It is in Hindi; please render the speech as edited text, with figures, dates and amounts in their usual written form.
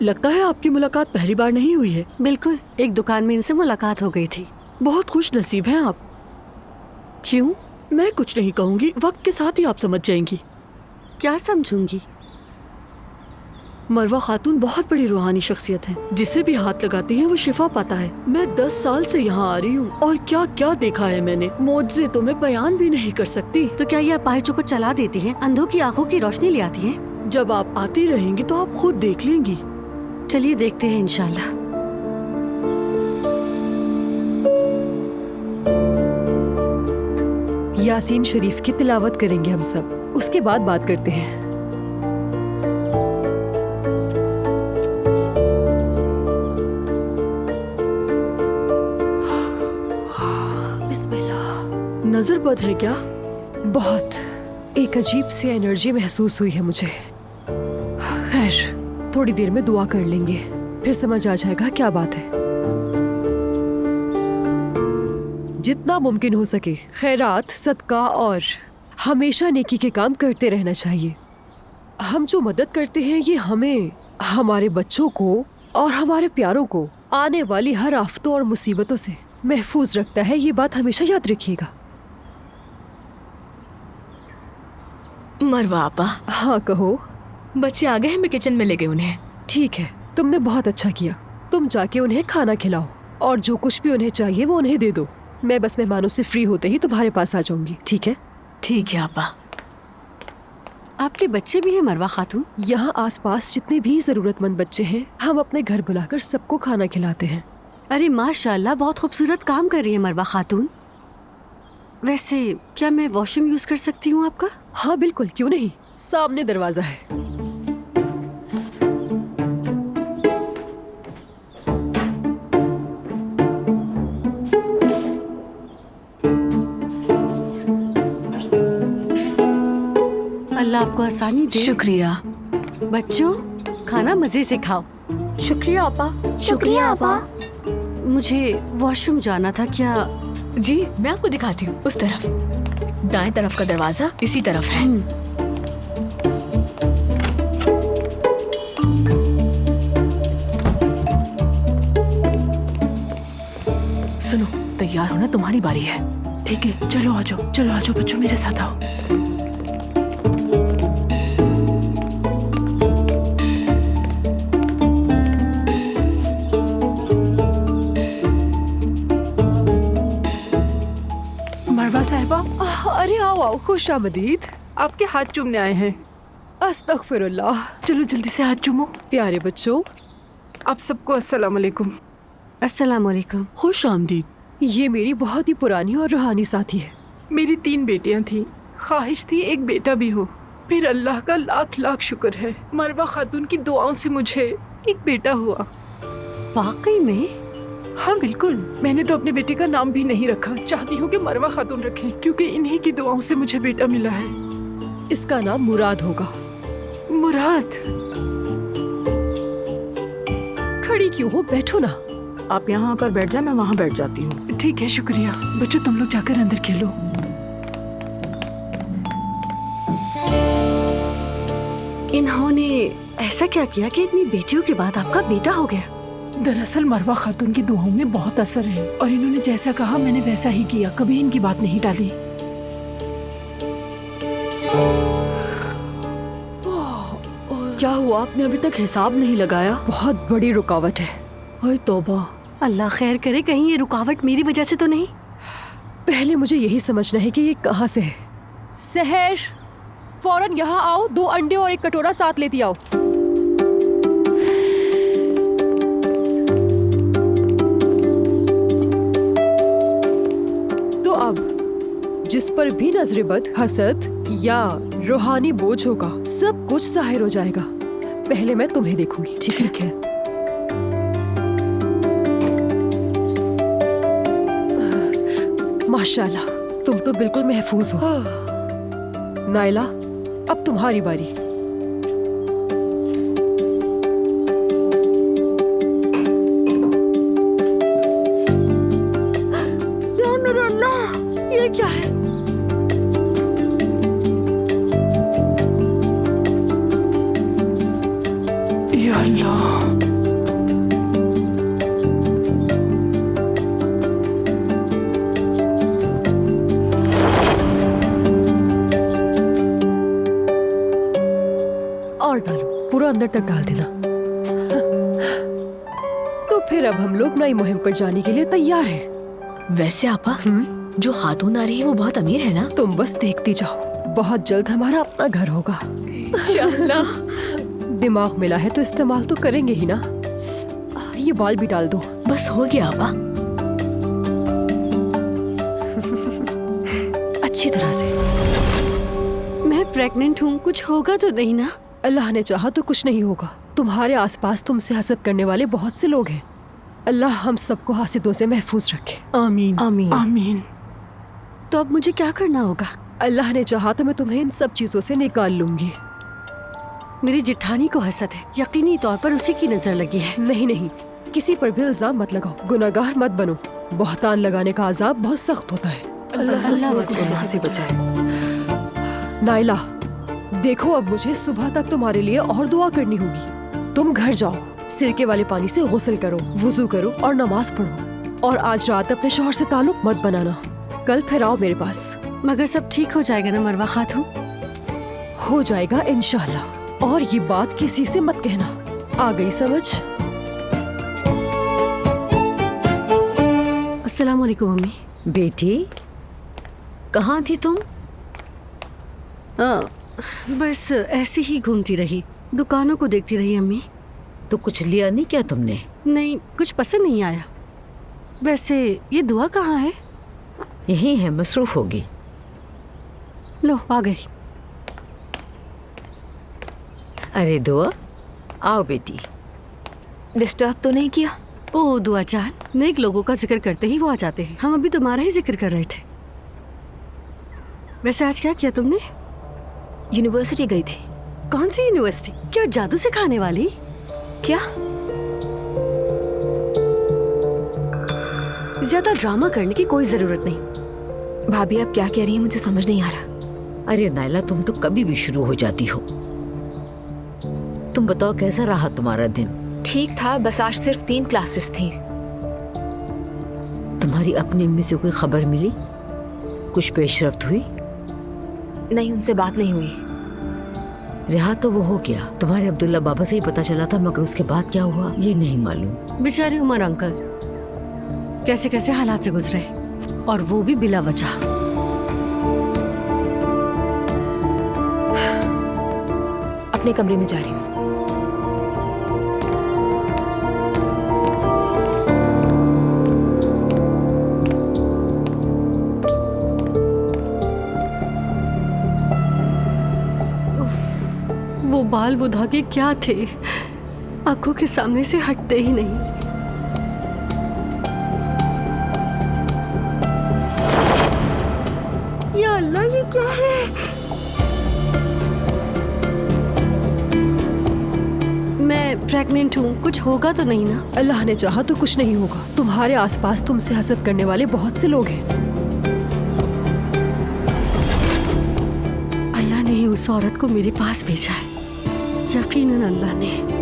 लगता है आपकी मुलाकात पहली बार नहीं हुई है। बिल्कुल, एक दुकान में इनसे मुलाकात हो गई थी। बहुत खुश नसीब हैं आप। क्यों? मैं कुछ नहीं कहूँगी, वक्त के साथ ही आप समझ जाएंगी। क्या समझूंगी? मरवा खातून बहुत बड़ी रूहानी शख्सियत है, जिसे भी हाथ लगाती है वो शिफा पाता है। मैं 10 साल से यहाँ आ रही हूँ और क्या क्या देखा है मैंने, मौजज़े तो मैं बयान भी नहीं कर सकती। तो क्या ये अपाहिजों को चला देती हैं, अंधों की आंखों की रोशनी ले आती हैं? जब आप आती रहेंगी तो आप खुद देख लेंगी। चलिए देखते हैं इंशाल्लाह। यासीन शरीफ की तिलावत करेंगे हम सब, उसके बाद बात करते हैं। बिस्मिल्लाह। नजर बद है क्या? बहुत, एक अजीब सी एनर्जी महसूस हुई है मुझे। खैर, थोड़ी देर में दुआ कर लेंगे, फिर समझ आ जाएगा क्या बात है। जितना मुमकिन हो सके खैरात, सदका और हमेशा नेकी के काम करते रहना चाहिए। हम जो मदद करते हैं ये हमें, हमारे बच्चों को और हमारे प्यारों को आने वाली हर आफतों और मुसीबतों से महफूज रखता है। ये बात हमेशा याद रखिएगा। मरवा आपा। हाँ कहो। बच्चे आ गए हैं, मैं किचन में ले गई उन्हें। ठीक है, तुमने बहुत अच्छा किया। तुम जाके उन्हें खाना खिलाओ और जो कुछ भी उन्हें चाहिए वो उन्हें दे दो। मैं बस मेहमानों से फ्री होते ही तुम्हारे पास आ जाऊंगी, ठीक है? ठीक है आपा। आपके बच्चे भी हैं मरवा खातून? यहाँ आसपास जितने भी जरूरतमंद बच्चे हैं हम अपने घर बुलाकर सबको खाना खिलाते हैं। अरे माशाल्लाह, बहुत खूबसूरत काम कर रही है मरवा खातून। वैसे क्या मैं वॉशरूम यूज कर सकती हूँ आपका? हाँ बिल्कुल, क्यों नहीं, सामने दरवाजा है। अल्लाह आपको आसानी दे। शुक्रिया। बच्चों, खाना मजे से खाओ। शुक्रिया आपा। शुक्रिया आपा। मुझे वॉशरूम जाना था, क्या? जी मैं आपको दिखाती हूँ, उस तरफ, दाएं तरफ का दरवाजा इसी तरफ है। सुनो, तैयार होना, तुम्हारी बारी है। ठीक है, चलो आ जाओ, चलो आ जाओ बच्चों, मेरे साथ आओ। मरवा साहिबा, अरे आओ आओ, खुश आमदीद। आपके हाथ चूमने आए हैं। अस्तगफिरुल्लाह। चलो जल्दी से हाथ चूमो। प्यारे बच्चों, आप सबको अस्सलाम वालेकुम। अस्सलाम वालेकुम। खुश आमदीद। ये मेरी बहुत ही पुरानी और रूहानी साथी है। मेरी 3 बेटियां थीं, ख्वाहिश थी एक बेटा भी हो, फिर अल्लाह का लाख लाख शुक्र है, मरवा खातून की दुआओं से मुझे एक बेटा हुआ। वाकई में? हाँ बिल्कुल, मैंने तो अपने बेटे का नाम भी नहीं रखा, चाहती हूँ कि मरवा खातून रखें, क्योंकि इन्हीं की दुआओं से मुझे बेटा मिला है। इसका नाम मुराद होगा। मुराद? खड़ी क्यों हो, बैठो ना। आप यहाँ आकर बैठ जाए, मैं वहाँ बैठ जाती हूँ। ठीक है, शुक्रिया। बच्चों तुम लोग जाकर अंदर खेलो। इन्होंने ऐसा क्या किया कि इतनी बेटियों के बाद आपका बेटा हो गया? दरअसल मरवा खातून की दुआओं में बहुत असर है और इन्होंने जैसा कहा मैंने वैसा ही किया, कभी इनकी बात नहीं टाली। क्या हुआ, आपने अभी तक हिसाब नहीं लगाया? बहुत बड़ी रुकावट है। हाय तौबा। अल्लाह खैर करे, कहीं ये रुकावट मेरी वजह से तो नहीं? पहले मुझे यही समझना है कि ये कहाँ से है। सहर, फौरन यहाँ आओ, 2 अंडे और 1 कटोरा साथ लेती आओ। तो अब जिस पर भी नजरे बद, हसद या रूहानी बोझ होगा, सब कुछ जाहिर हो जाएगा। पहले मैं तुम्हें देखूंगी, ठीक है? माशाल्लाह, तुम तो बिल्कुल महफूज हो। नाइला, अब तुम्हारी बारी। ये क्या है? या अल्लाह, और डालो, पूरा अंदर तक डाल देना। तो फिर अब हम लोग नई मुहिम पर जाने के लिए तैयार हैं। वैसे आपा, जो खातून आ रही है वो बहुत अमीर है ना? तुम बस देखती जाओ, बहुत जल्द हमारा अपना घर होगा। इंशाल्लाह। दिमाग मिला है तो इस्तेमाल तो करेंगे ही ना। ये बाल भी डाल दो। बस हो गया आपा। अच्छी तरह से। मैं प्रेग्नेंट हूँ, कुछ होगा तो नहीं ना? अल्लाह ने चाहा तो कुछ नहीं होगा। तुम्हारे आसपास तुमसे हसद करने वाले बहुत से लोग हैं। अल्लाह हम सबको हासिदों से महफूज रखे। आमीन। आमीन। आमीन। तो अब मुझे क्या करना होगा? अल्लाह ने चाहा तो मैं तुम्हें इन सब चीजों से निकाल लूंगी। मेरी जिठानी को हसद है, यकीनी तौर पर उसी की नजर लगी है। नहीं नहीं, किसी पर भी इल्जाम मत लगाओ, गुनाहगार मत बनो। बहतान लगाने का अजाब बहुत सख्त होता है। अल्लाह से बचाए। नाइला, देखो अब मुझे सुबह तक तुम्हारे लिए और दुआ करनी होगी। तुम घर जाओ, सिरके वाले पानी से गुस्ल करो, वुजू करो और नमाज पढ़ो। और आज रात अपने शौहर से ताल्लुक मत बनाना। कल फिर आओ मेरे पास। मगर सब ठीक हो जाएगा ना मरवा खातून? हो जाएगा इंशाल्लाह। और ये बात किसी से मत कहना। आ गई समझ? अस्सलाम वालेकुम मम्मी। बेटी, कहाँ थी तुम? बस ऐसे ही घूमती रही, दुकानों को देखती रही अम्मी। तो कुछ लिया नहीं क्या तुमने? नहीं, कुछ पसंद नहीं आया। वैसे ये दुआ कहाँ है? यही है, मसरूफ होगी। लो आ गई। अरे दुआ, आओ बेटी। डिस्टर्ब तो नहीं किया? ओ दुआ जान, नेक लोगों का जिक्र करते ही वो आ जाते हैं। हम अभी तुम्हारा ही जिक्र कर रहे थे। वैसे आज क्या किया तुमने? यूनिवर्सिटी गई थी। कौन सी यूनिवर्सिटी? क्या जादू सिखाने वाली? क्या? ज्यादा ड्रामा करने की कोई जरूरत नहीं। भाभी आप क्या कह रही हैं, मुझे समझ नहीं आ रहा। अरे नाइला, तुम तो कभी भी शुरू हो जाती हो। तुम बताओ कैसा रहा तुम्हारा दिन? ठीक था, बस आज सिर्फ 3 क्लासेस थी। तुम्हारी अपनी अम्मी से कोई खबर मिली? कुछ पेशरफ्त हुई? नहीं, उनसे बात नहीं हुई। रिहा तो वो हो गया, तुम्हारे अब्दुल्ला बाबा से ही पता चला था, मगर उसके बाद क्या हुआ ये नहीं मालूम। बेचारे उमर अंकल कैसे कैसे हालात से गुजरे, और वो भी बिला वजह। अपने कमरे में जा रही हूँ। वो बाल वो धागे क्या थे, आंखों के सामने से हटते ही नहीं। या अल्लाह, ये क्या है? मैं प्रेग्नेंट हूँ, कुछ होगा तो नहीं ना? अल्लाह ने चाहा तो कुछ नहीं होगा। तुम्हारे आसपास तुमसे हसद करने वाले बहुत से लोग हैं। अल्लाह ने ही उस औरत को मेरे पास भेजा है, यकीनन अल्लाह ने।